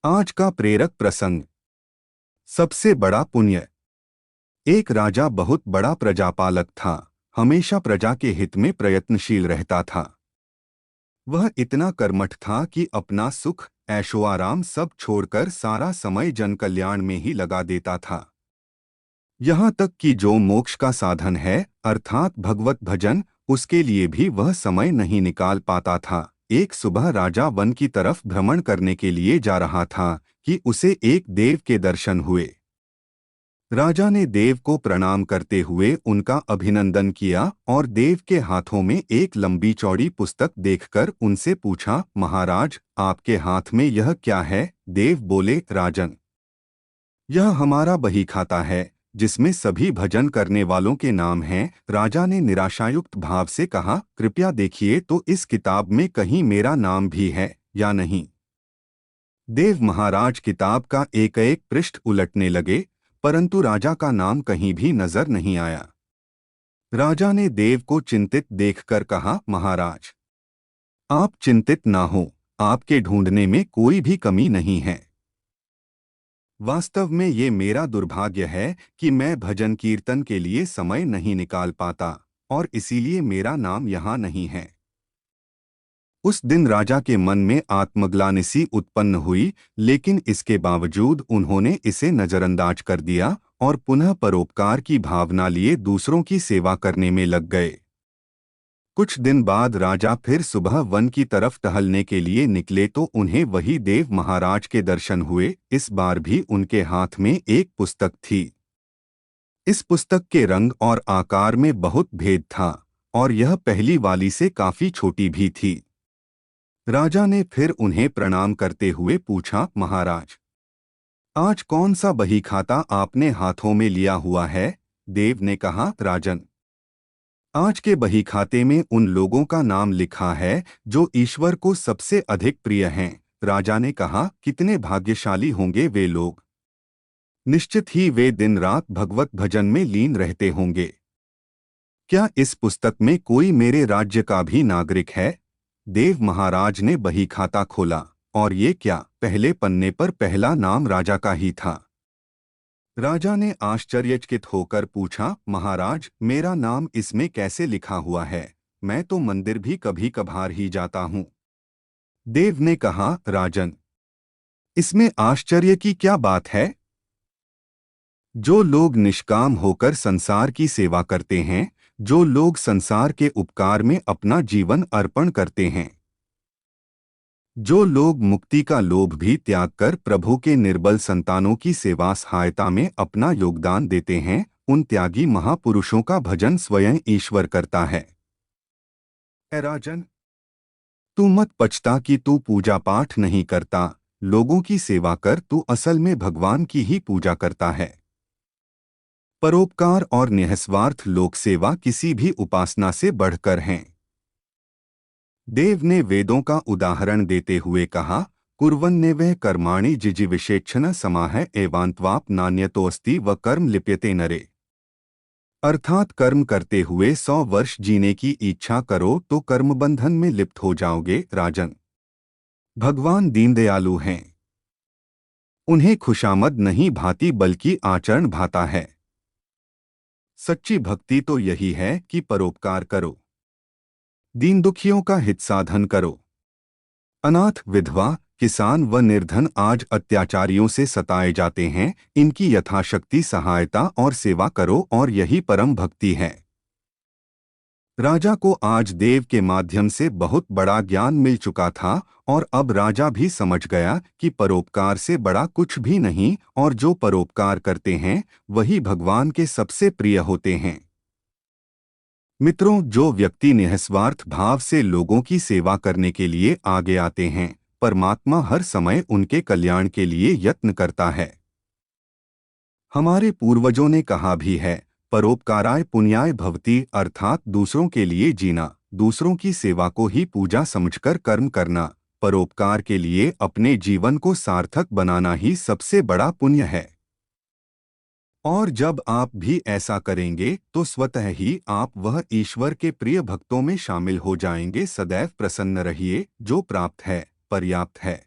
आज का प्रेरक प्रसंग। सबसे बड़ा पुण्य। एक राजा बहुत बड़ा प्रजापालक था। हमेशा प्रजा के हित में प्रयत्नशील रहता था। वह इतना कर्मठ था कि अपना सुख ऐशोआराम सब छोड़कर सारा समय जनकल्याण में ही लगा देता था। यहाँ तक कि जो मोक्ष का साधन है अर्थात भगवत भजन, उसके लिए भी वह समय नहीं निकाल पाता था। एक सुबह राजा वन की तरफ भ्रमण करने के लिए जा रहा था कि उसे एक देव के दर्शन हुए। राजा ने देव को प्रणाम करते हुए उनका अभिनंदन किया और देव के हाथों में एक लंबी चौड़ी पुस्तक देखकर उनसे पूछा, महाराज, आपके हाथ में यह क्या है? देव बोले, राजन, यह हमारा बही खाता है जिसमें सभी भजन करने वालों के नाम हैं। राजा ने निराशायुक्त भाव से कहा, कृपया देखिए तो इस किताब में कहीं मेरा नाम भी है या नहीं। देव महाराज किताब का एक एक पृष्ठ उलटने लगे, परंतु राजा का नाम कहीं भी नजर नहीं आया। राजा ने देव को चिंतित देखकर कहा, महाराज, आप चिंतित ना हो, आपके ढूंढने में कोई भी कमी नहीं है। वास्तव में ये मेरा दुर्भाग्य है कि मैं भजन कीर्तन के लिए समय नहीं निकाल पाता और इसीलिए मेरा नाम यहाँ नहीं है। उस दिन राजा के मन में आत्मग्लानि उत्पन्न हुई, लेकिन इसके बावजूद उन्होंने इसे नजरअंदाज कर दिया और पुनः परोपकार की भावना लिए दूसरों की सेवा करने में लग गए। कुछ दिन बाद राजा फिर सुबह वन की तरफ टहलने के लिए निकले तो उन्हें वही देव महाराज के दर्शन हुए। इस बार भी उनके हाथ में एक पुस्तक थी। इस पुस्तक के रंग और आकार में बहुत भेद था और यह पहली वाली से काफी छोटी भी थी। राजा ने फिर उन्हें प्रणाम करते हुए पूछा, महाराज, आज कौन सा बही खाता आपने हाथों में लिया हुआ है? देव ने कहा, राजन, आज के बही खाते में उन लोगों का नाम लिखा है जो ईश्वर को सबसे अधिक प्रिय हैं। राजा ने कहा, कितने भाग्यशाली होंगे वे लोग। निश्चित ही वे दिन रात भगवत भजन में लीन रहते होंगे। क्या इस पुस्तक में कोई मेरे राज्य का भी नागरिक है? देव महाराज ने बही खाता खोला और ये क्या, पहले पन्ने पर पहला नाम राजा का ही था। राजा ने आश्चर्यचकित होकर पूछा, महाराज, मेरा नाम इसमें कैसे लिखा हुआ है? मैं तो मंदिर भी कभी कभार ही जाता हूँ। देव ने कहा, राजन, इसमें आश्चर्य की क्या बात है? जो लोग निष्काम होकर संसार की सेवा करते हैं, जो लोग संसार के उपकार में अपना जीवन अर्पण करते हैं, जो लोग मुक्ति का लोभ भी त्याग कर प्रभु के निर्बल संतानों की सेवा सहायता में अपना योगदान देते हैं, उन त्यागी महापुरुषों का भजन स्वयं ईश्वर करता है। ऐ राजन, तू मत पछता कि तू पूजा पाठ नहीं करता। लोगों की सेवा कर, तू असल में भगवान की ही पूजा करता है। परोपकार और निःस्वार्थ लोक सेवा किसी भी उपासना से बढ़कर हैं। देव ने वेदों का उदाहरण देते हुए कहा, कुर्वन्नेवः कर्माणि जिजीविषेच्छन समाह एवान्त्वाप नान्यतोऽस्ति व कर्म लिप्यते नरे। अर्थात कर्म करते हुए 100 वर्ष जीने की इच्छा करो तो कर्मबंधन में लिप्त हो जाओगे। राजन, भगवान दीनदयालु हैं। उन्हें खुशामद नहीं भाती बल्कि आचरण भाता है। सच्ची भक्ति तो यही है कि परोपकार करो, दीन दुखियों का हित साधन करो। अनाथ, विधवा, किसान व निर्धन आज अत्याचारियों से सताए जाते हैं, इनकी यथाशक्ति सहायता और सेवा करो और यही परम भक्ति है। राजा को आज देव के माध्यम से बहुत बड़ा ज्ञान मिल चुका था और अब राजा भी समझ गया कि परोपकार से बड़ा कुछ भी नहीं और जो परोपकार करते हैं वही भगवान के सबसे प्रिय होते हैं। मित्रों, जो व्यक्ति निःस्वार्थ भाव से लोगों की सेवा करने के लिए आगे आते हैं, परमात्मा हर समय उनके कल्याण के लिए यत्न करता है। हमारे पूर्वजों ने कहा भी है, परोपकाराय पुण्याय भवति, अर्थात दूसरों के लिए जीना, दूसरों की सेवा को ही पूजा समझकर कर्म करना, परोपकार के लिए अपने जीवन को सार्थक बनाना ही सबसे बड़ा पुण्य है। और जब आप भी ऐसा करेंगे तो स्वतः ही आप वह ईश्वर के प्रिय भक्तों में शामिल हो जाएंगे। सदैव प्रसन्न रहिए, जो प्राप्त है पर्याप्त है।